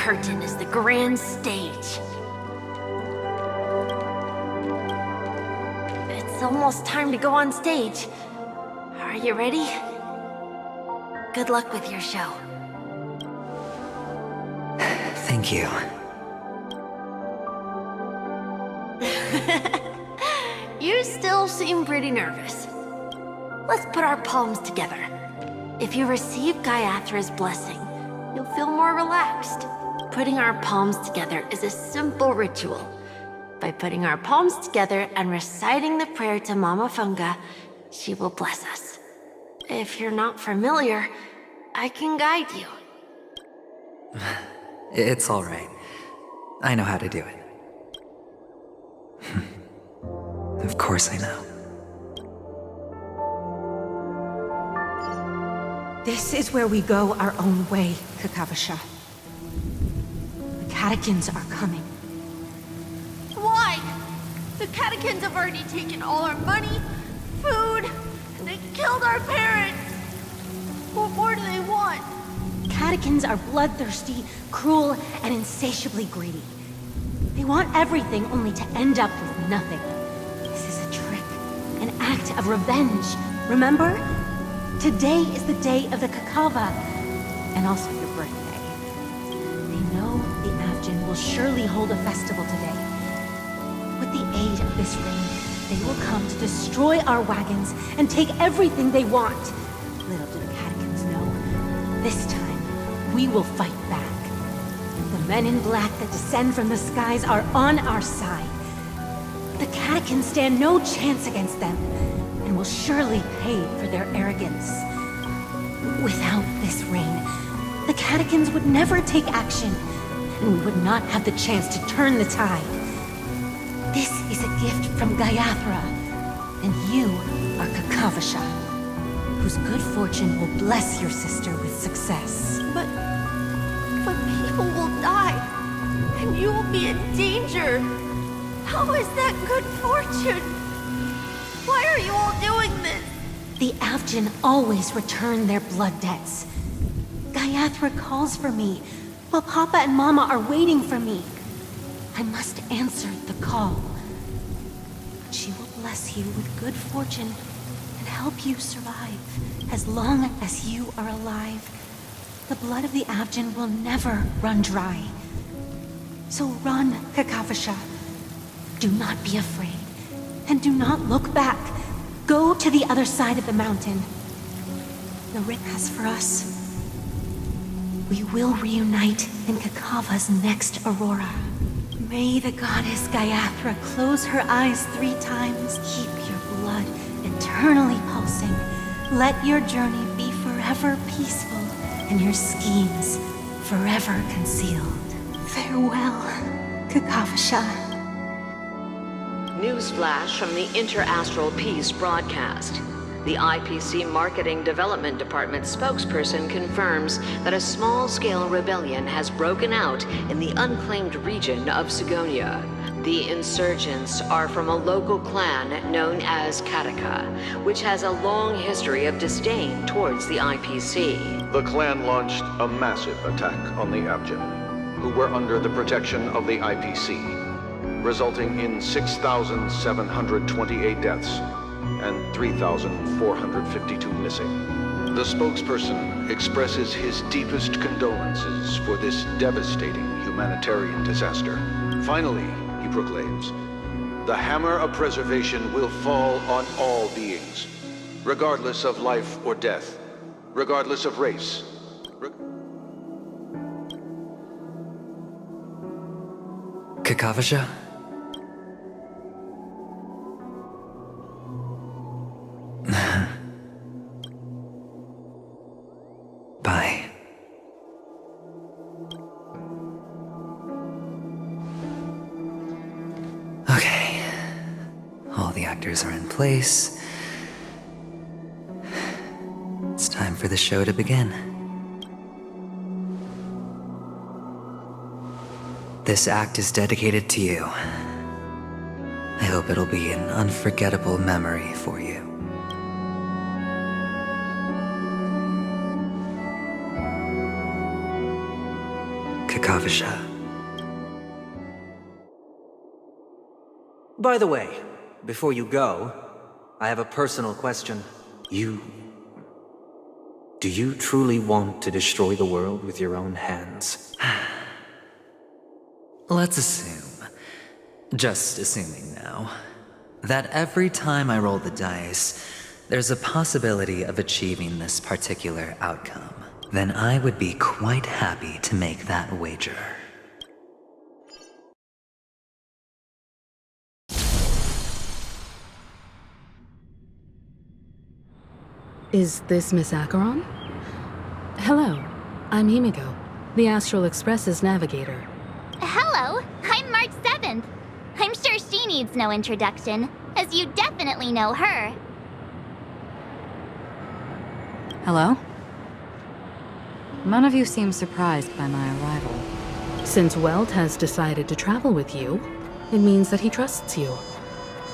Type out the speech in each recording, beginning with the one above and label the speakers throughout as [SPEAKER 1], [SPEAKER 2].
[SPEAKER 1] curtain is the grand stage. It's almost time to go on stage. Are you ready? Good luck with your show.
[SPEAKER 2] Thank you.
[SPEAKER 1] You still seem pretty nervous. Let's put our palms together. If you receive Gaiathra's blessing, you'll feel more relaxed. Putting our palms together is a simple ritual. By putting our palms together and reciting the prayer to Mama Funga, she will bless us. If you're not familiar, I can guide you.
[SPEAKER 2] It's all right. I know how to do it. Of course I know.
[SPEAKER 3] This is where we go our own way, Kakavasha. The catechins are coming.
[SPEAKER 1] Why? The catechins have already taken all our money, food, and they killed our parents. What more do they want?
[SPEAKER 3] Catechins are bloodthirsty, cruel, and insatiably greedy. They want everything only to end up with nothing. This is a trick, an act of revenge. Remember? Today is the day of the Kakava, and also your birthday. They know the Avgin will surely hold a festival today. With the aid of this ring, they will come to destroy our wagons and take everything they want. Little do the catechins know, this time we will fight back. The men in black that descend from the skies are on our side. The catechins stand no chance against them, and will surely pay for their arrogance. Without this ring, the catechins would never take action, and we would not have the chance to turn the tide. This is a gift from Gaiathra, and you are Kakavasha, whose good fortune will bless your sister with success.
[SPEAKER 1] But people will die, and you will be in danger. How is that good fortune? Why are you all doing this?
[SPEAKER 3] The Avgin always return their blood debts. Gaiathra calls for me, while Papa and Mama are waiting for me. I must answer the call. She will bless you with good fortune and help you survive as long as you are alive. The blood of the Avgin will never run dry. So run, Kakavasha. Do not be afraid. And do not look back. Go to the other side of the mountain. The Rit has for us. We will reunite in Kakava's next aurora. May the goddess Gaiathra close her eyes 3 times. Keep your blood eternally pulsing. Let your journey be forever peaceful and your schemes forever concealed. Farewell, Kakavasha.
[SPEAKER 4] Newsflash from the Inter-Astral Peace broadcast. The IPC Marketing Development Department spokesperson confirms that a small-scale rebellion has broken out in the unclaimed region of Sigonia. The insurgents are from a local clan known as Kataka, which has a long history of disdain towards the IPC.
[SPEAKER 5] The clan launched a massive attack on the Avgin, who were under the protection of the IPC, resulting in 6,728 deaths and 3,452 missing. The spokesperson expresses his deepest condolences for this devastating humanitarian disaster. Finally, he proclaims, the hammer of preservation will fall on all beings, regardless of life or death, regardless of race.
[SPEAKER 2] Kakavasha? Bye. Okay. All the actors are in place. It's time for the show to begin. This act is dedicated to you. I hope it'll be an unforgettable memory for you. Kavisha. By the way, before you go, I have a personal question. Do you truly want to destroy the world with your own hands? Let's assume, just assuming now, that every time I roll the dice, there's a possibility of achieving this particular outcome. Then I would be quite happy to make that wager.
[SPEAKER 6] Is this Miss Acheron? Hello, I'm Himiko, the Astral Express's navigator.
[SPEAKER 7] Hello, I'm March 7th. I'm sure she needs no introduction, as you definitely know her.
[SPEAKER 8] Hello? None of you seem surprised by my arrival.
[SPEAKER 6] Since Welt has decided to travel with you, it means that he trusts you.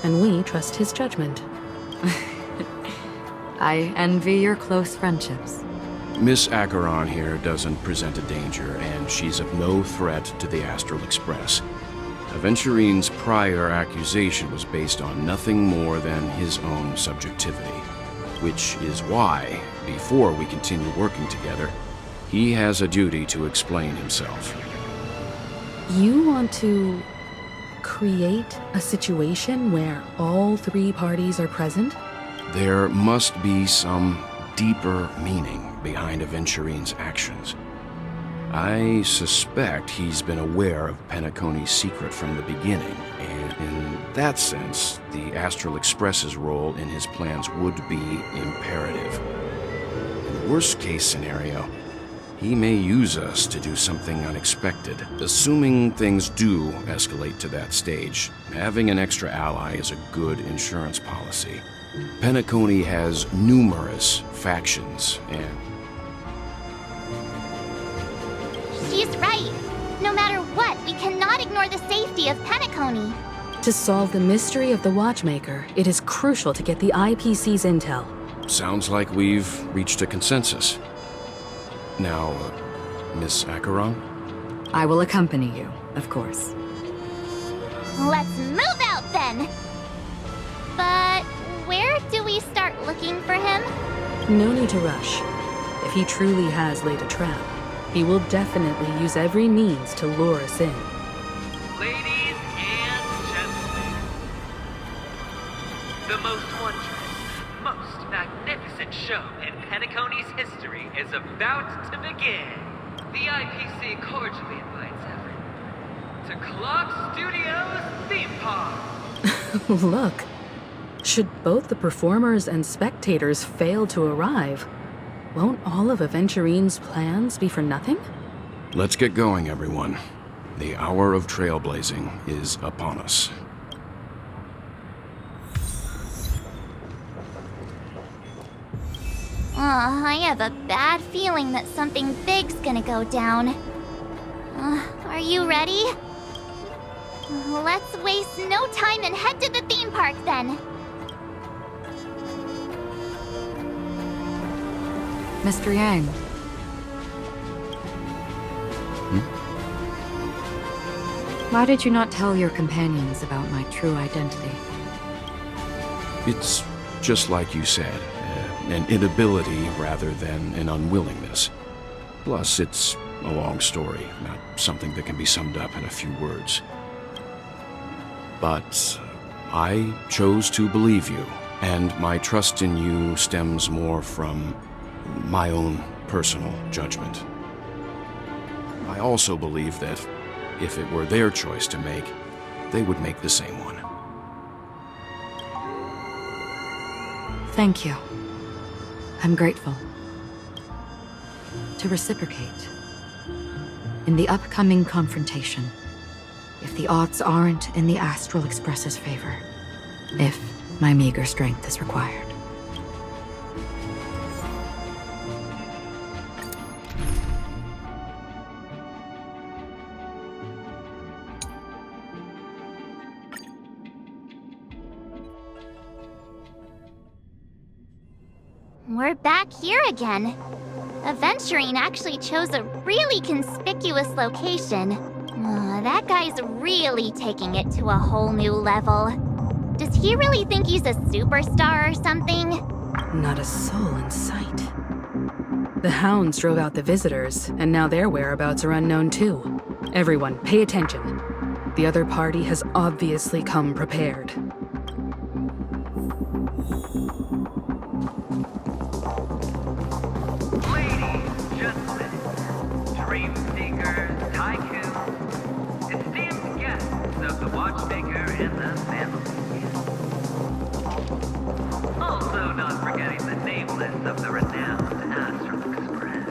[SPEAKER 6] And we trust his judgment.
[SPEAKER 8] I envy your close friendships.
[SPEAKER 9] Miss Acheron here doesn't present a danger, and she's of no threat to the Astral Express. Aventurine's prior accusation was based on nothing more than his own subjectivity, which is why, before we continue working together, he has a duty to explain himself.
[SPEAKER 6] You want to create a situation where all three parties are present?
[SPEAKER 9] There must be some deeper meaning behind Aventurine's actions. I suspect he's been aware of Penacony's secret from the beginning, and in that sense, the Astral Express's role in his plans would be imperative. In the worst-case scenario, he may use us to do something unexpected. Assuming things do escalate to that stage, having an extra ally is a good insurance policy. Penacony has numerous factions, and...
[SPEAKER 7] She's right. No matter what, we cannot ignore the safety of Penacony.
[SPEAKER 6] To solve the mystery of the Watchmaker, it is crucial to get the IPC's intel.
[SPEAKER 9] Sounds like we've reached a consensus. Now, Miss Acheron?
[SPEAKER 8] I will accompany you, of course.
[SPEAKER 7] Let's move out then! But where do we start looking for him?
[SPEAKER 6] No need to rush. If he truly has laid a trap, he will definitely use every means to lure us in.
[SPEAKER 10] Ladies and gentlemen, the most wondrous, most magnificent show in Penacony's history is about to begin. The IPC cordially invites everyone to Clock Studios Theme Park.
[SPEAKER 6] Look, should both the performers and spectators fail to arrive, won't all of Aventurine's plans be for nothing?
[SPEAKER 9] Let's get going, everyone. The hour of trailblazing is upon us.
[SPEAKER 7] I have a bad feeling that something big's gonna go down. Are you ready? Let's waste no time and head to the theme park then.
[SPEAKER 8] Mr. Yang. Why did you not tell your companions about my true identity?
[SPEAKER 9] It's just like you said, an inability rather than an unwillingness. Plus, it's a long story, not something that can be summed up in a few words. But I chose to believe you, and my trust in you stems more from my own personal judgment. I also believe that if it were their choice to make, they would make the same one.
[SPEAKER 8] Thank you. I'm grateful. To reciprocate, in the upcoming confrontation, if the odds aren't in the Astral Express's favor, if my meager strength is required.
[SPEAKER 7] We're back here again. Aventurine actually chose a really conspicuous location. That guy's really taking it to a whole new level. Does he really think he's a superstar or something?
[SPEAKER 6] Not a soul in sight. The hounds drove out the visitors, and now their whereabouts are unknown too. Everyone, pay attention. The other party has obviously come prepared.
[SPEAKER 10] Ladies, gentlemen, dream seekers, tycoons, esteemed guests of the Watchmaker and the family. Also not forgetting the nameless of the renowned Astral Express.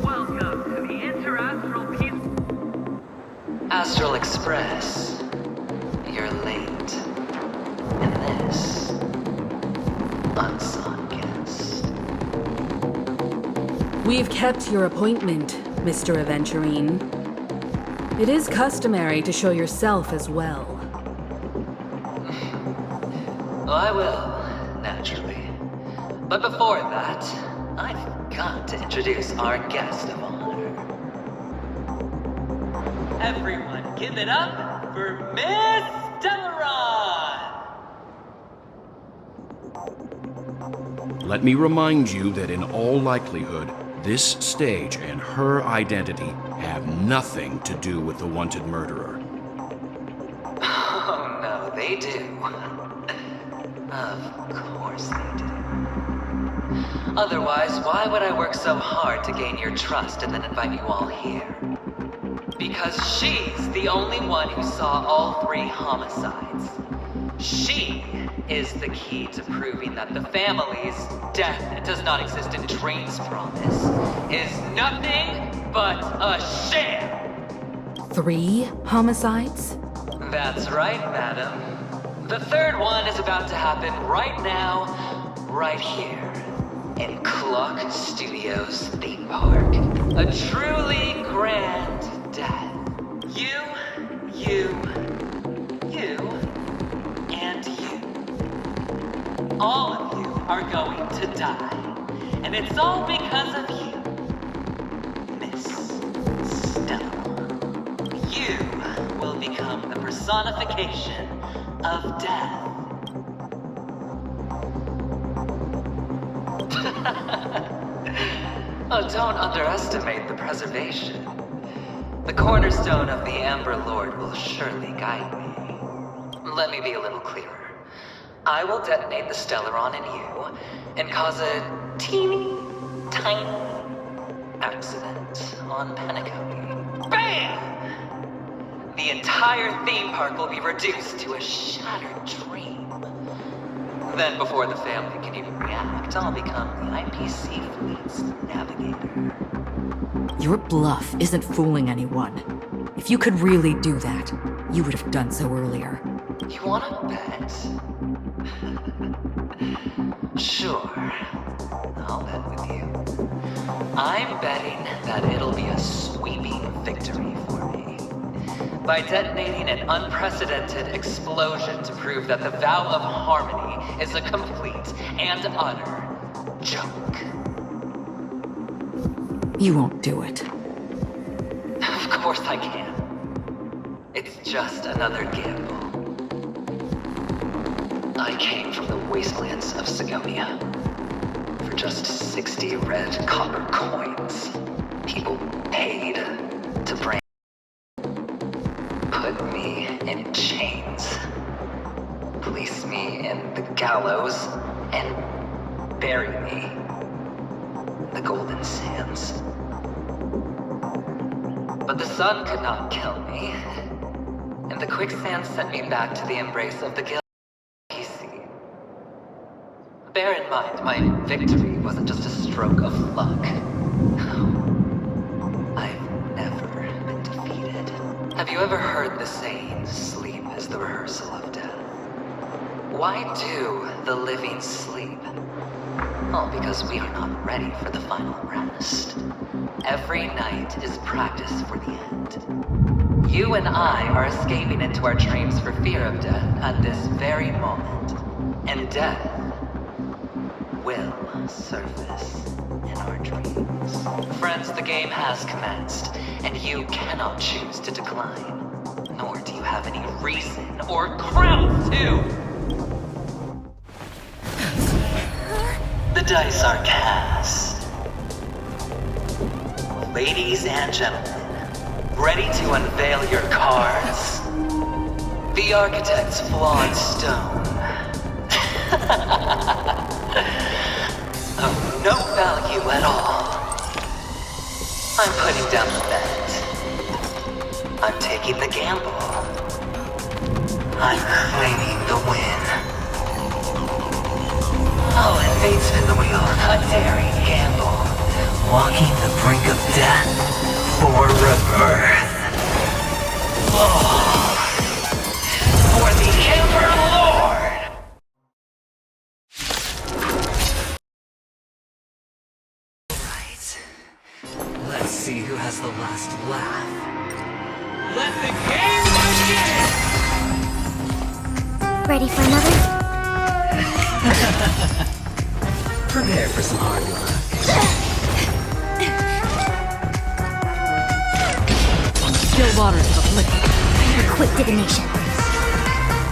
[SPEAKER 10] Welcome to the Interastral Peace...
[SPEAKER 2] Astral Express, you're late. And this, unsung guest.
[SPEAKER 6] We've kept your appointment, Mr. Aventurine. It is customary to show yourself as well.
[SPEAKER 2] I will, naturally. But before that, I've got to introduce our guest of honor.
[SPEAKER 10] Everyone, give it up for Miss Stellaron!
[SPEAKER 9] Let me remind you that in all likelihood, this stage and her identity have nothing to do with the wanted murderer.
[SPEAKER 2] Oh no, they do. Of course they do. Otherwise, why would I work so hard to gain your trust and then invite you all here? Because she's the only one who saw all 3 homicides. She is the key to proving that the family's death does not exist in Train's promise is nothing but a sham!
[SPEAKER 6] 3 homicides?
[SPEAKER 2] That's right, madam. The 3rd one is about to happen right now, right here, in Clock Studios theme park. A truly grand death. You, and you. All of you are going to die. And it's all because of you, Miss Stella. You will become the personification of death. Oh, don't underestimate the preservation. The cornerstone of the Amber Lord will surely guide me. Let me be a little clearer. I will detonate the Stellaron in you and cause a teeny, tiny accident on Penacony. BAM! The entire theme park will be reduced to a shattered dream. Then, before the family can even react, I'll become the IPC fleet's navigator.
[SPEAKER 8] Your bluff isn't fooling anyone. If you could really do that, you would have done so earlier.
[SPEAKER 2] You wanna bet? Sure. I'll bet with you. I'm betting that it'll be a sweeping victory for me. By detonating an unprecedented explosion to prove that the vow of harmony is a complete and utter joke.
[SPEAKER 8] You won't do it.
[SPEAKER 2] Of course I can. It's just another gamble. I came from the wastelands of Sigonia. For just 60 red copper coins, people paid to bring. Put me in chains. Place me in the gallows and bury me in the golden sands. But the sun could not kill me, and the quicksand sent me back to the embrace of the guild. Bear in mind, my victory wasn't just a stroke of luck. I've never been defeated. Have you ever heard the saying, sleep is the rehearsal of death? Why do the living sleep? Well, because we are not ready for the final rest. Every night is practice for the end. You and I are escaping into our dreams for fear of death at this very moment. And death will surface in our dreams. Friends, the game has commenced, and you cannot choose to decline. Nor do you have any reason or grounds to! The dice are cast. Ladies and gentlemen, ready to unveil your cards? The Architect's flawed stone. Of no value at all. I'm putting down the bet. I'm taking the gamble. I'm claiming the win. Oh, and fate spin the wheel. A daring gamble. Walking the brink of death for rebirth. Oh. For the Emperor Lord! Right. Let's see who has the last laugh.
[SPEAKER 10] Let the game begin!
[SPEAKER 7] Ready for another?
[SPEAKER 2] Prepare for some hard luck.
[SPEAKER 8] Still waters of liquid.
[SPEAKER 7] A quick divination.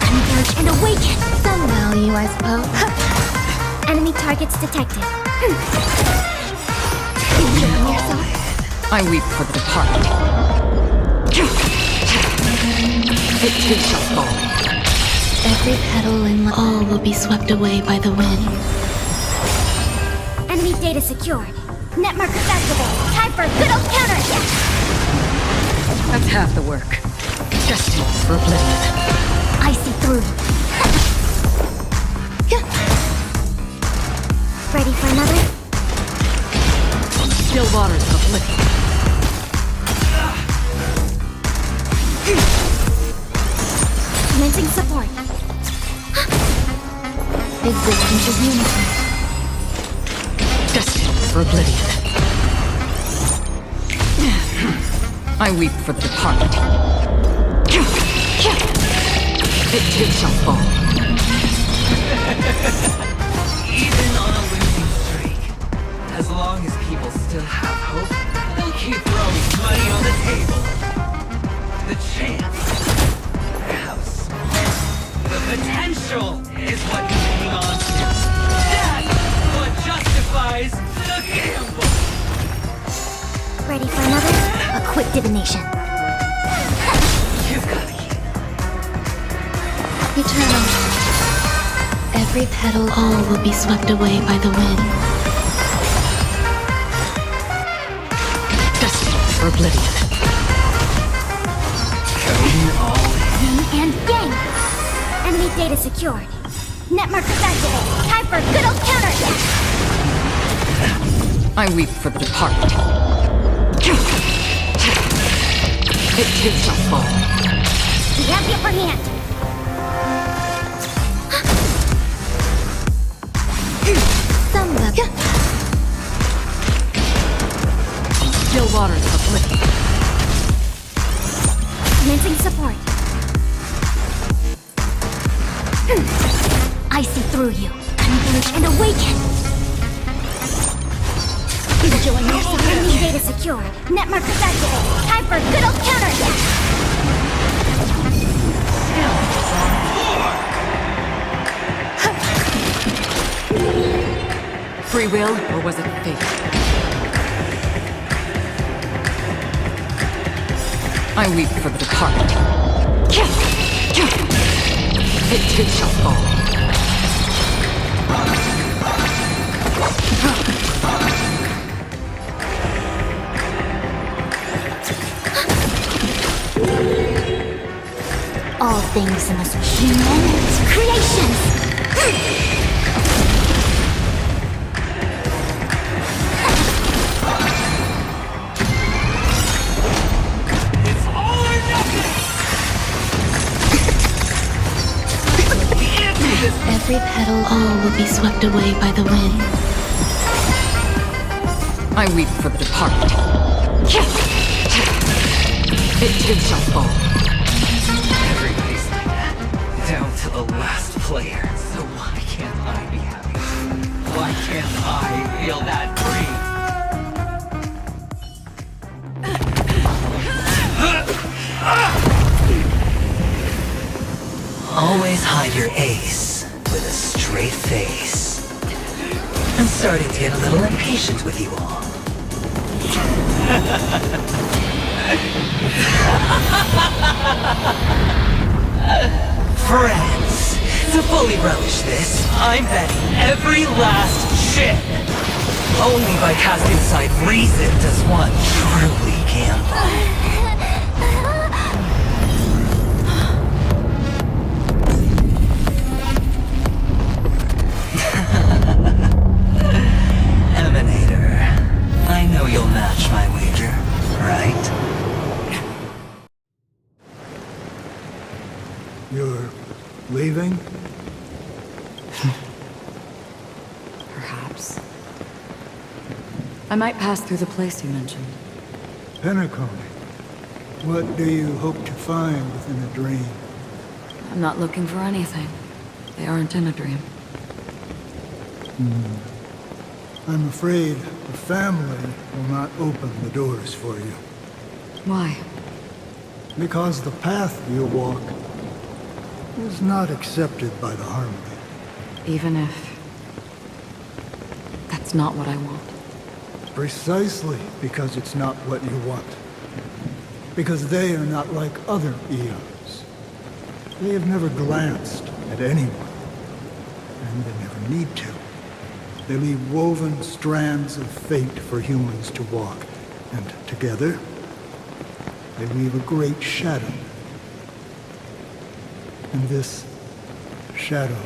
[SPEAKER 7] Converge and awaken! Some value, I suppose. Enemy targets detected. Enjoying yourself?
[SPEAKER 8] I weep for the departed. It too shall fall.
[SPEAKER 1] Every petal and all will be swept away by the wind.
[SPEAKER 7] Enemy data secured. Net markers activated. Time for a good old counterattack!
[SPEAKER 8] That's half the work. Destined for oblivion.
[SPEAKER 7] I see through. Ready for another?
[SPEAKER 8] Still waters of liquid.
[SPEAKER 7] Commencing support. Existence is unity.
[SPEAKER 8] Destined for oblivion. I weep for the departed. It too shall fall.
[SPEAKER 2] Even on a losing streak, as long as people still have hope, they'll keep throwing money on the table. The chance, how small, the potential is what you hang on to. That's what justifies the gamble.
[SPEAKER 7] Ready for another? A quick divination.
[SPEAKER 2] You've got to keep
[SPEAKER 1] Eternal. Every petal, all will be swept away by the wind.
[SPEAKER 8] Destined for oblivion.
[SPEAKER 2] going all
[SPEAKER 7] Yin and yang. Enemy data secured. Net markers activated. Time for a good old counterattack!
[SPEAKER 8] I weep for the departed. It too shall fall.
[SPEAKER 7] We have the upper hand. Some level.
[SPEAKER 8] Still waters of liquid.
[SPEAKER 7] Commencing support. I see through you. Converge and awaken. Enjoying yourself. Enemy data secure. Net markers activated. Time for a good old counterattack.
[SPEAKER 8] Free will, or was it fate? I weep for the departed. It too shall fall.
[SPEAKER 7] All things must be human creations.
[SPEAKER 10] It's all or nothing!
[SPEAKER 1] Every petal, all will be swept away by the wind.
[SPEAKER 8] I weep for the departed. It too shall fall.
[SPEAKER 2] Everybody's like that, down to the last player. So why can't I be happy? Why can't always hide your ace with a straight face. I'm starting to get a little impatient with you all. Friends, to fully relish this, I'm betting every last chip. Only by casting aside reason does one truly gamble. I know you'll match my wager, right?
[SPEAKER 11] You're leaving?
[SPEAKER 8] Perhaps. I might pass through the place you mentioned.
[SPEAKER 11] Penacony. What do you hope to find within a dream?
[SPEAKER 8] I'm not looking for anything. They aren't in a dream.
[SPEAKER 11] I'm afraid the family will not open the doors for you.
[SPEAKER 8] Why?
[SPEAKER 11] Because the path you walk is not accepted by the Harmony.
[SPEAKER 8] Even if... that's not what I want.
[SPEAKER 11] Precisely because it's not what you want. Because they are not like other eons. They have never glanced at anyone. And they never need to. They leave woven strands of fate for humans to walk, and together, they weave a great shadow. And this shadow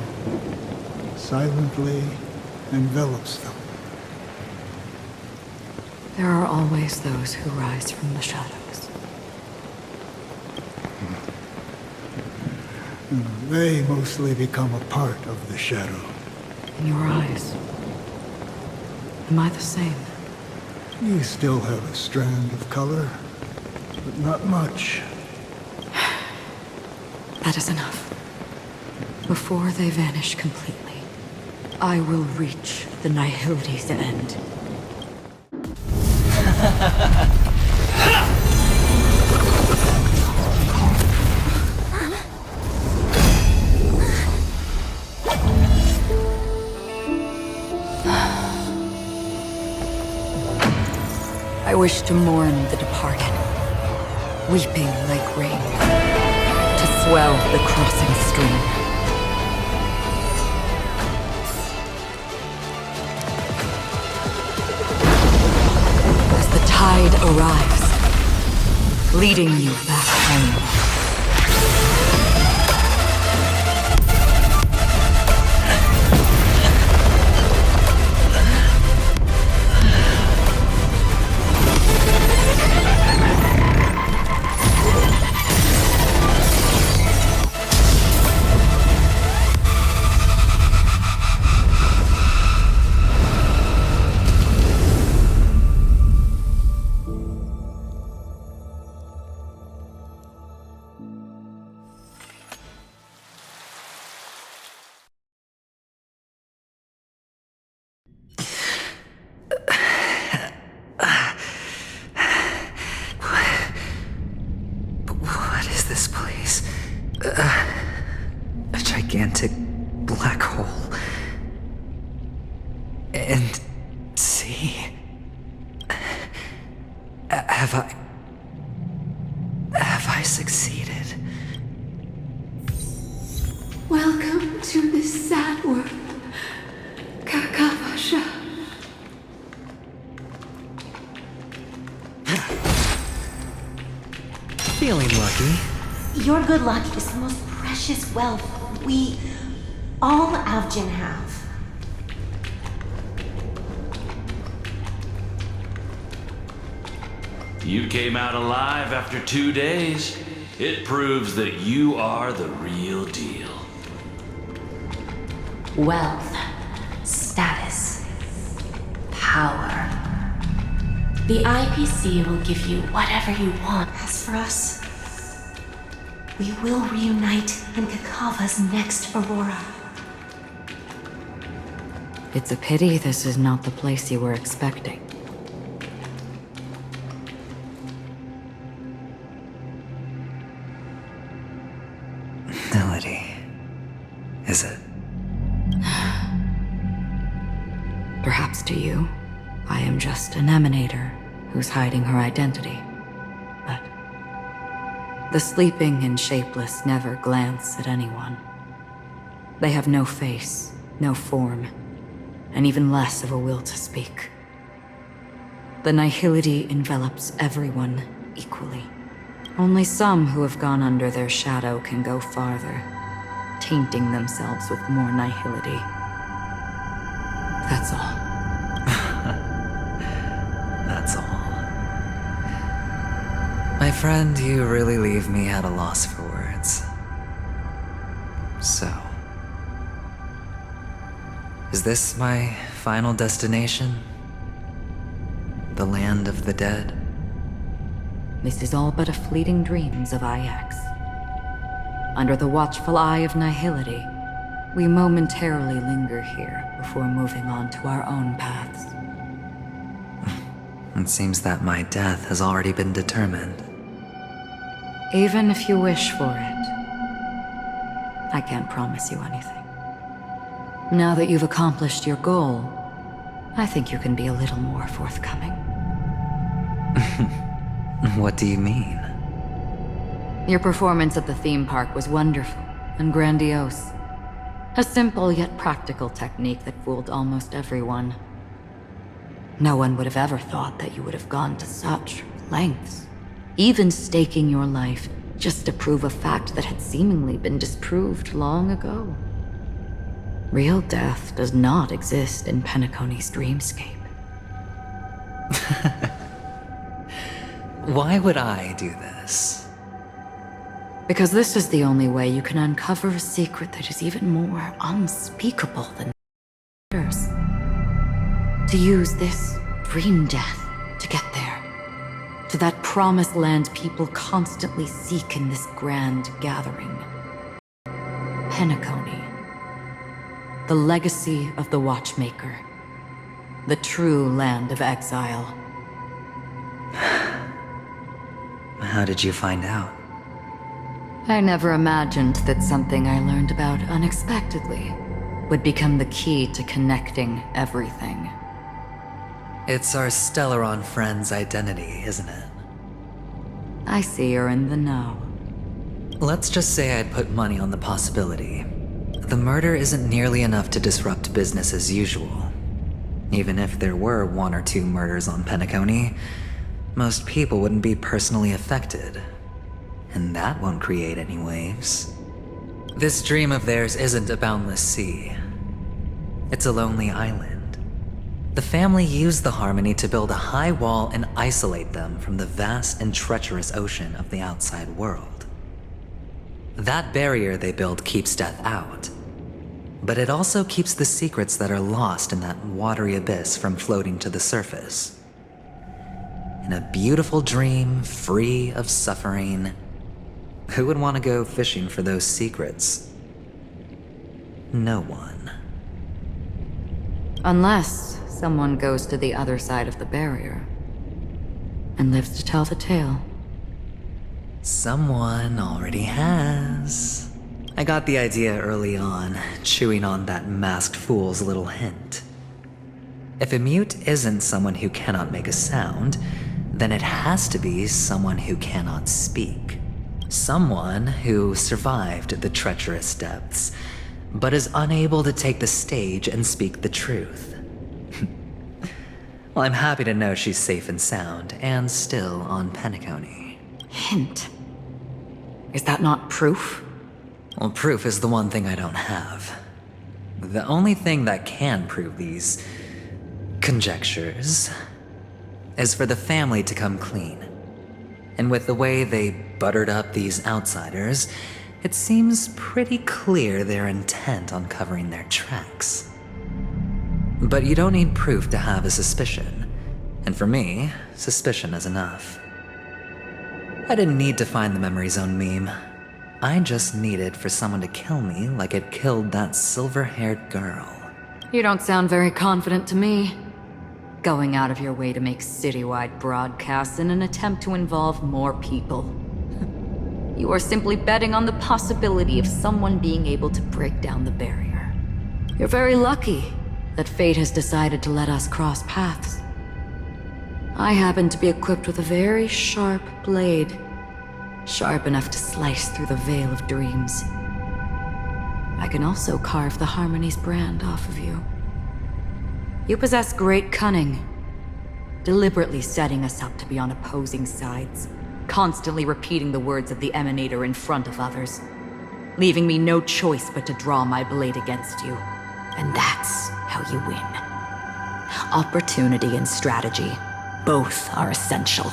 [SPEAKER 11] silently envelops them.
[SPEAKER 8] There are always those who rise from the shadows.
[SPEAKER 11] They mostly become a part of the shadow.
[SPEAKER 8] In your eyes, am I the same?
[SPEAKER 11] You still have a strand of color, but not much.
[SPEAKER 8] That is enough. Before they vanish completely, I will reach the nihility's end. I wish to mourn the departed, weeping like rain, to swell the crossing stream. As the tide arrives, leading you back home.
[SPEAKER 2] A gigantic black hole. And see... Have I succeeded?
[SPEAKER 3] Welcome to this sad world, Kakavasha.
[SPEAKER 2] Feeling lucky.
[SPEAKER 3] Your good luck is the most precious wealth we, all Avgin, have.
[SPEAKER 12] You came out alive after 2 days. It proves that you are the real deal.
[SPEAKER 3] Wealth, status, power. The IPC will give you whatever you want. As for us, we will reunite in Kakava's next Aurora.
[SPEAKER 8] It's a pity this is not the place you were expecting.
[SPEAKER 2] Melody. is it?
[SPEAKER 8] Perhaps to you, I am just an emanator who's hiding her identity. But the sleeping and shapeless never glance at anyone. They have no face, no form, and even less of a will to speak. The nihility envelops everyone equally. Only some who have gone under their shadow can go farther, tainting themselves with more nihility. That's all.
[SPEAKER 2] That's all. My friend, you really leave me at a loss for words. So, is this my final destination? The land of the dead?
[SPEAKER 8] This is all but a fleeting dreams of IX. Under the watchful eye of nihility, we momentarily linger here before moving on to our own paths.
[SPEAKER 2] It seems that my death has already been determined.
[SPEAKER 8] Even if you wish for it, I can't promise you anything. Now that you've accomplished your goal, I think you can be a little more forthcoming.
[SPEAKER 2] What do you mean?
[SPEAKER 8] Your performance at the theme park was wonderful and grandiose. A simple yet practical technique that fooled almost everyone. No one would have ever thought that you would have gone to such lengths, even staking your life just to prove a fact that had seemingly been disproved long ago. Real death does not exist in Penacony's dreamscape.
[SPEAKER 2] Why would I do this?
[SPEAKER 8] Because this is the only way you can uncover a secret that is even more unspeakable than others. To use this dream death to get there. To that promised land people constantly seek in this grand gathering. Penacony. The legacy of the Watchmaker. The true land of exile.
[SPEAKER 2] How did you find out?
[SPEAKER 8] I never imagined that something I learned about unexpectedly would become the key to connecting everything.
[SPEAKER 2] It's our Stellaron friend's identity, isn't it?
[SPEAKER 8] I see you're in the know.
[SPEAKER 2] Let's just say I'd put money on the possibility. The murder isn't nearly enough to disrupt business as usual. Even if there were 1 or 2 murders on Penacony, most people wouldn't be personally affected. And that won't create any waves. This dream of theirs isn't a boundless sea. It's a lonely island. The family used the Harmony to build a high wall and isolate them from the vast and treacherous ocean of the outside world. That barrier they built keeps death out. But it also keeps the secrets that are lost in that watery abyss from floating to the surface. In a beautiful dream, free of suffering, who would want to go fishing for those secrets? No one.
[SPEAKER 8] Unless someone goes to the other side of the barrier and lives to tell the tale.
[SPEAKER 2] Someone already has. I got the idea early on, chewing on that masked fool's little hint. If a mute isn't someone who cannot make a sound, then it has to be someone who cannot speak. Someone who survived the treacherous depths, but is unable to take the stage and speak the truth. Well, I'm happy to know she's safe and sound, and still on Penacony.
[SPEAKER 8] Hint. Is that not proof?
[SPEAKER 2] Well, proof is the one thing I don't have. The only thing that can prove these conjectures is for the family to come clean. And with the way they buttered up these outsiders, it seems pretty clear they're intent on covering their tracks. But you don't need proof to have a suspicion. And for me, suspicion is enough. I didn't need to find the memory zone meme. I just needed for someone to kill me like it killed that silver-haired girl.
[SPEAKER 8] You don't sound very confident to me. Going out of your way to make citywide broadcasts in an attempt to involve more people. You are simply betting on the possibility of someone being able to break down the barrier. You're very lucky that fate has decided to let us cross paths. I happen to be equipped with a very sharp blade, sharp enough to slice through the veil of dreams. I can also carve the Harmony's brand off of you. You possess great cunning, deliberately setting us up to be on opposing sides, constantly repeating the words of the Emanator in front of others, leaving me no choice but to draw my blade against you. And that's how you win. Opportunity and strategy, both are essential.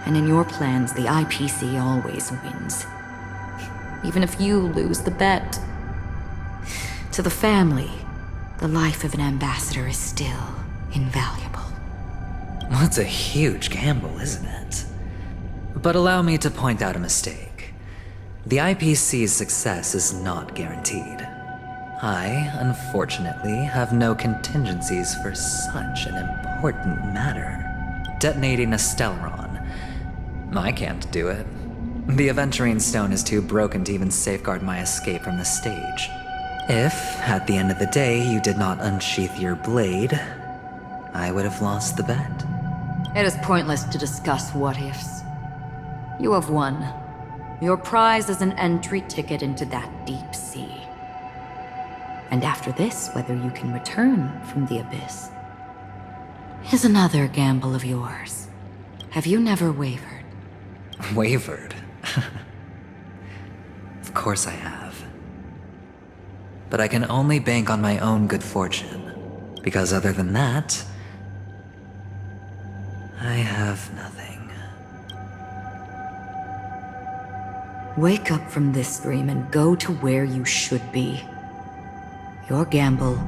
[SPEAKER 8] And in your plans, the IPC always wins. Even if you lose the bet. To the family, the life of an ambassador is still invaluable.
[SPEAKER 2] Well, it's a huge gamble, isn't it? But allow me to point out a mistake. The IPC's success is not guaranteed. I, unfortunately, have no contingencies for such an important matter. Detonating a Stellaron. I can't do it. The Aventurine Stone is too broken to even safeguard my escape from the stage. If, at the end of the day, you did not unsheath your blade, I would have lost the bet.
[SPEAKER 8] It is pointless to discuss what-ifs. You have won. Your prize is an entry ticket into that deep sea. And after this, whether you can return from the abyss is another gamble of yours. Have you never wavered?
[SPEAKER 2] Wavered? Of course I have. But I can only bank on my own good fortune, because other than that, I have nothing.
[SPEAKER 8] Wake up from this dream and go to where you should be. Your gamble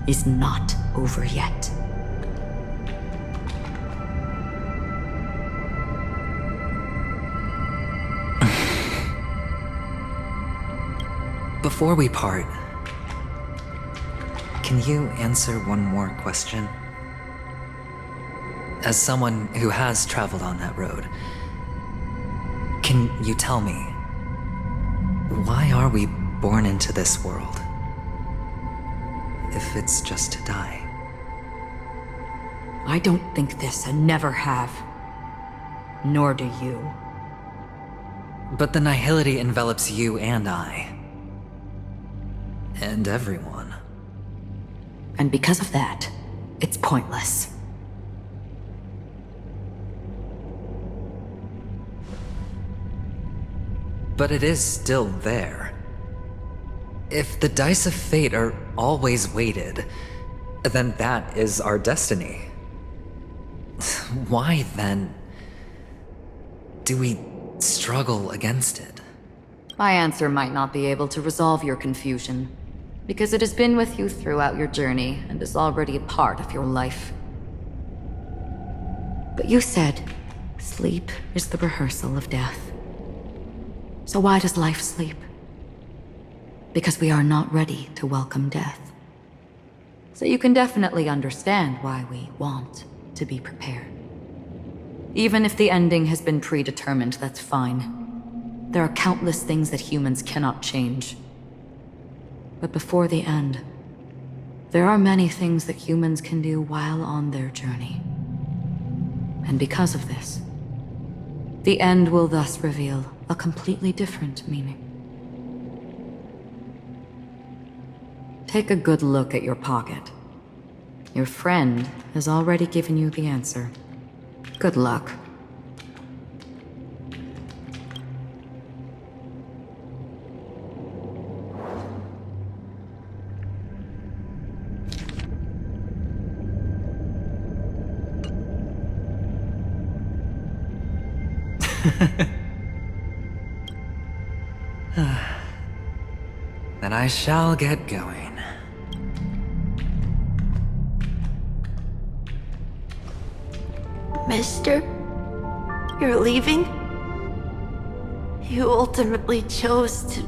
[SPEAKER 8] is not over yet.
[SPEAKER 2] Before we part, can you answer one more question? As someone who has traveled on that road, can you tell me, why are we born into this world? If it's just to die.
[SPEAKER 8] I don't think this and never have. Nor do you.
[SPEAKER 2] But the nihility envelops you and I. And everyone.
[SPEAKER 8] And because of that, it's pointless.
[SPEAKER 2] But it is still there. If the dice of fate are always weighted, then that is our destiny. Why, then, do we struggle against it?
[SPEAKER 8] My answer might not be able to resolve your confusion, because it has been with you throughout your journey and is already a part of your life. But you said, sleep is the rehearsal of death. So why does life sleep? Because we are not ready to welcome death. So you can definitely understand why we want to be prepared. Even if the ending has been predetermined, that's fine. There are countless things that humans cannot change. But before the end, there are many things that humans can do while on their journey. And because of this, the end will thus reveal a completely different meaning. Take a good look at your pocket. Your friend has already given you the answer. Good luck.
[SPEAKER 2] Then I shall get going.
[SPEAKER 1] Mister, you're leaving? You ultimately chose to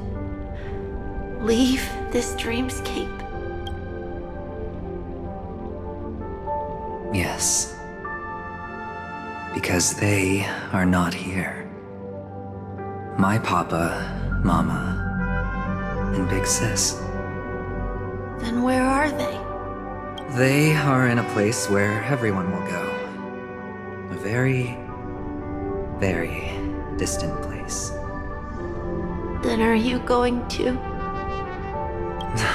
[SPEAKER 1] leave this dreamscape?
[SPEAKER 2] Yes. Because they are not here. My papa, mama, and big sis.
[SPEAKER 1] Then where are they?
[SPEAKER 2] They are in a place where everyone will go. A very, very distant place.
[SPEAKER 1] Then are you going to?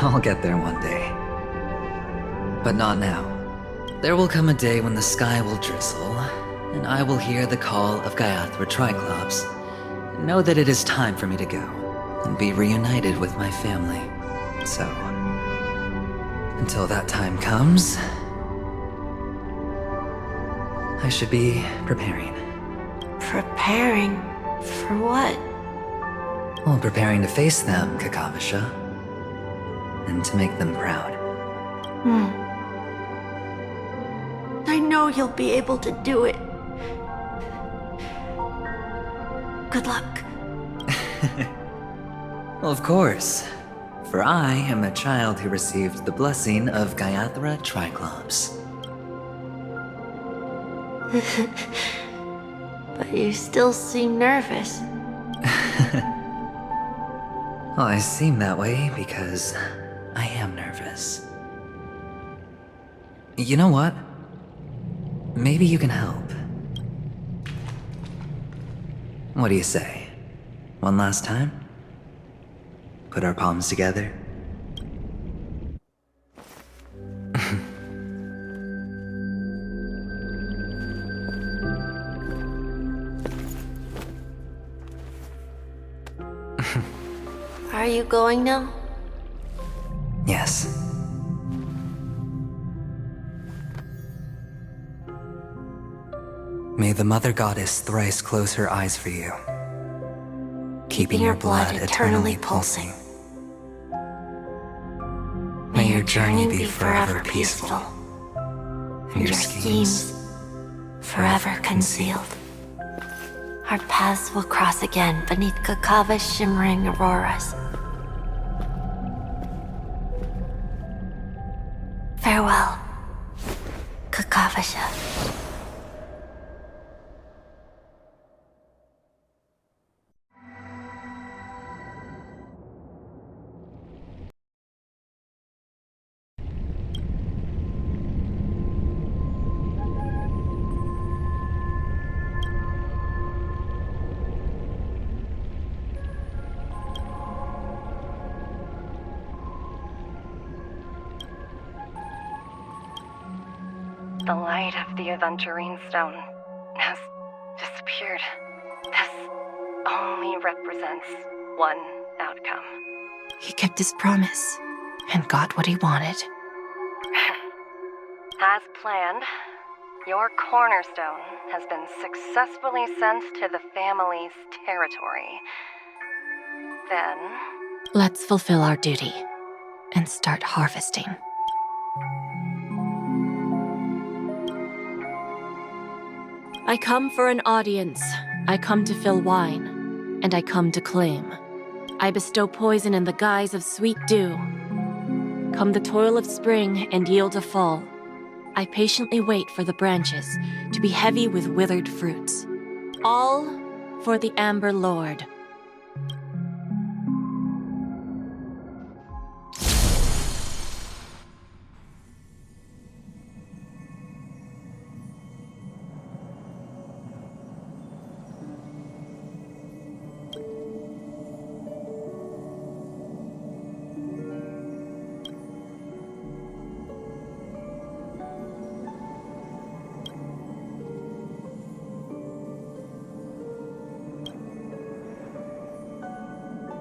[SPEAKER 2] I'll get there one day. But not now. There will come a day when the sky will drizzle, and I will hear the call of Gaiathra Triclops, and know that it is time for me to go, and be reunited with my family. So, until that time comes, I should be preparing.
[SPEAKER 1] Preparing? For what?
[SPEAKER 2] Well, preparing to face them, Kakavasha. And to make them proud.
[SPEAKER 1] I know you'll be able to do it. Good luck.
[SPEAKER 2] Well, of course. For I am a child who received the blessing of Gaiathra Triclops.
[SPEAKER 1] But you still seem nervous.
[SPEAKER 2] Well, I seem that way because I am nervous. You know what? Maybe you can help. What do you say? One last time? Put our palms together?
[SPEAKER 1] Are you going now?
[SPEAKER 2] Yes. May the Mother Goddess thrice close her eyes for you, keeping your blood eternally pulsing. May your journey be forever peaceful, and your schemes forever concealed.
[SPEAKER 1] Our paths will cross again beneath Kakava's shimmering auroras. Farewell, Kakavasha.
[SPEAKER 13] The light of the aventurine stone has disappeared. This only represents one outcome.
[SPEAKER 14] He kept his promise and got what he wanted.
[SPEAKER 13] As planned, your cornerstone has been successfully sent to the family's territory. Then...
[SPEAKER 14] let's fulfill our duty and start harvesting. I come for an audience. I come to fill wine, and I come to claim. I bestow poison in the guise of sweet dew. Come the toil of spring and yield a fall. I patiently wait for the branches to be heavy with withered fruits. All for the Amber Lord.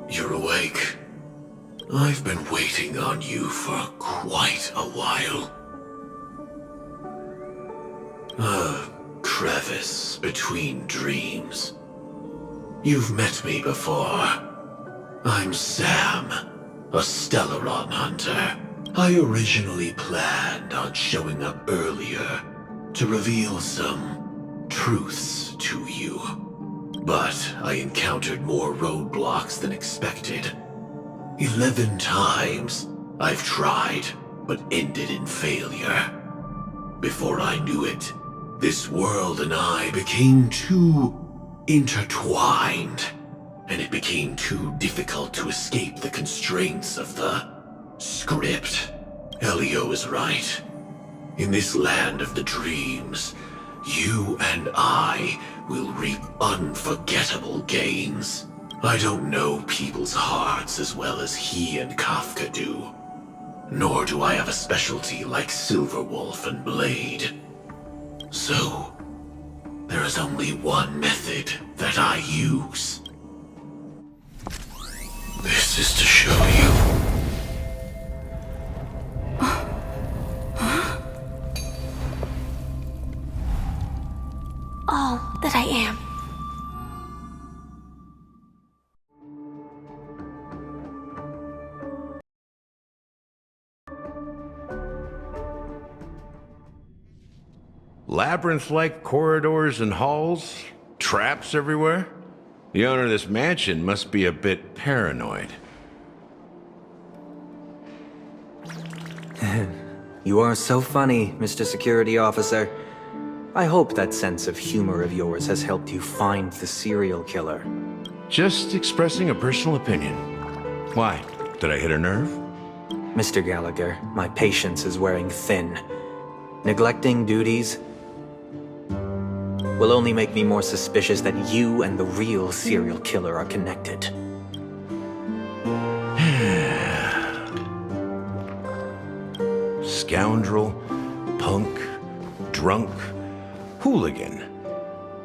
[SPEAKER 15] You're awake. I've been waiting on you for quite a while. A crevice between dreams. You've met me before. I'm Sam, a Stellaron hunter. I originally planned on showing up earlier to reveal some truths to you. But I encountered more roadblocks than expected. 11 times I've tried, but ended in failure. Before I knew it, this world and I became too intertwined, and it became too difficult to escape the constraints of the script. Elio is right. In this land of the dreams, you and I will reap unforgettable gains. I don't know people's hearts as well as he and Kafka do. Nor do I have a specialty like Silverwolf and Blade. So, there is only one method that I use. This is to show you.
[SPEAKER 1] All that I am.
[SPEAKER 9] Labyrinth-like corridors and halls? Traps everywhere? The owner of this mansion must be a bit paranoid.
[SPEAKER 16] You are so funny, Mr. Security Officer. I hope that sense of humor of yours has helped you find the serial killer.
[SPEAKER 9] Just expressing a personal opinion. Why? Did I hit a nerve?
[SPEAKER 16] Mr. Gallagher, my patience is wearing thin. Neglecting duties will only make me more suspicious that you and the real serial killer are connected.
[SPEAKER 9] Scoundrel, punk, drunk, hooligan.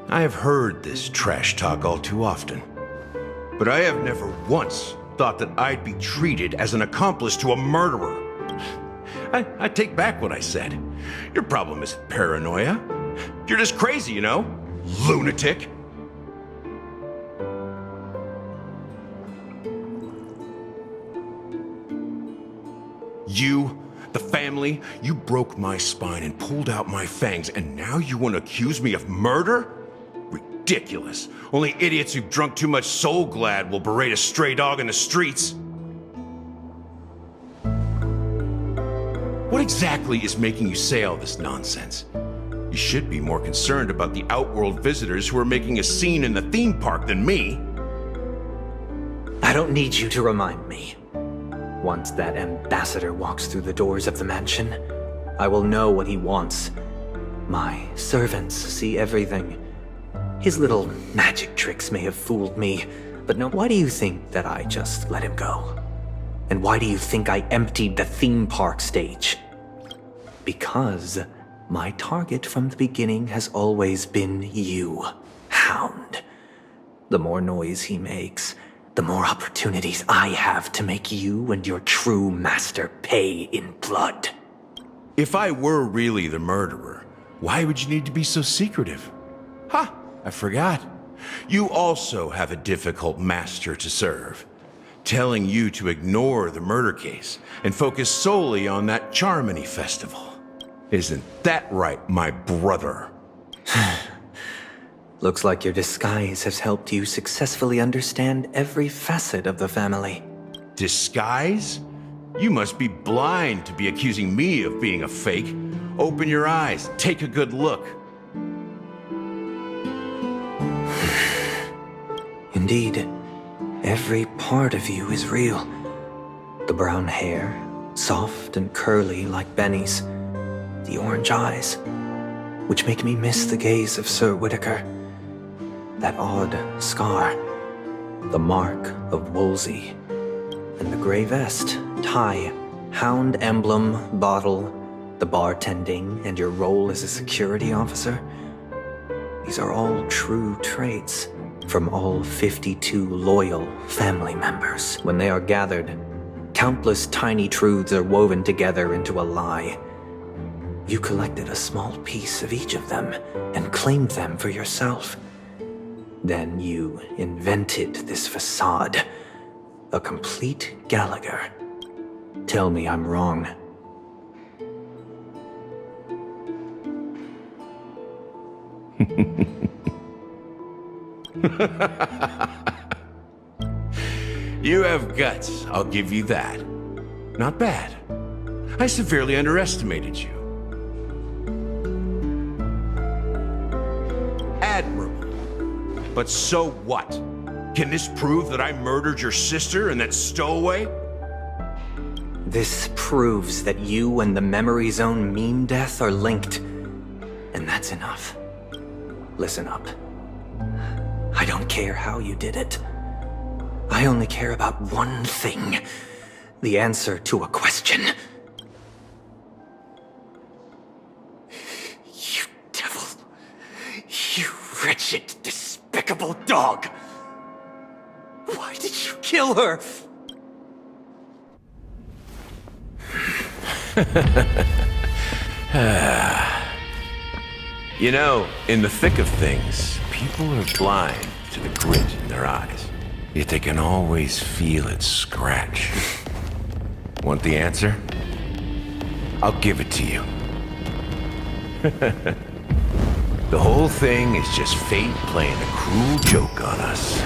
[SPEAKER 9] I have heard this trash talk all too often. But I have never once thought that I'd be treated as an accomplice to a murderer. I take back what I said. Your problem isn't paranoia. You're just crazy, you know? Lunatic. You, the family, you broke my spine and pulled out my fangs, and now you want to accuse me of murder? Ridiculous. Only idiots who've drunk too much Soul Glad will berate a stray dog in the streets. What exactly is making you say all this nonsense? You should be more concerned about the Outworld visitors who are making a scene in the theme park than me.
[SPEAKER 16] I don't need you to remind me. Once that ambassador walks through the doors of the mansion, I will know what he wants. My servants see everything. His little magic tricks may have fooled me, but no, why do you think that I just let him go? And why do you think I emptied the theme park stage? Because my target from the beginning has always been you, Hound. The more noise he makes, the more opportunities I have to make you and your true master pay in blood.
[SPEAKER 9] If I were really the murderer, why would you need to be so secretive? Ha! I forgot. You also have a difficult master to serve. Telling you to ignore the murder case and focus solely on that Charmony festival. Isn't that right, my brother?
[SPEAKER 16] Looks like your disguise has helped you successfully understand every facet of the family.
[SPEAKER 9] Disguise? You must be blind to be accusing me of being a fake. Open your eyes, take a good look.
[SPEAKER 16] Indeed, every part of you is real. The brown hair, soft and curly like Benny's. The orange eyes, which make me miss the gaze of Sir Whitaker. That odd scar, the mark of Wolsey, and the gray vest, tie, hound emblem, bottle, the bartending, and your role as a security officer. These are all true traits from all 52 loyal family members. When they are gathered, countless tiny truths are woven together into a lie. You collected a small piece of each of them and claimed them for yourself. Then you invented this facade, a complete Gallagher. Tell me I'm wrong.
[SPEAKER 9] You have guts, I'll give you that. Not bad. I severely underestimated you. Admirable. But so what?
[SPEAKER 15] Can this prove that I murdered your sister and that stowaway?
[SPEAKER 16] This proves that you and the Memory Zone meme death are linked. And that's enough. Listen up. I don't care how you did it. I only care about one thing. The answer to a question. You devil. You wretched, despicable dog. Why did you kill her?
[SPEAKER 15] You know, in the thick of things, people are blind to the grit in their eyes. Yet they can always feel it scratch. Want the answer? I'll give it to you. The whole thing is just fate playing a cruel joke on us.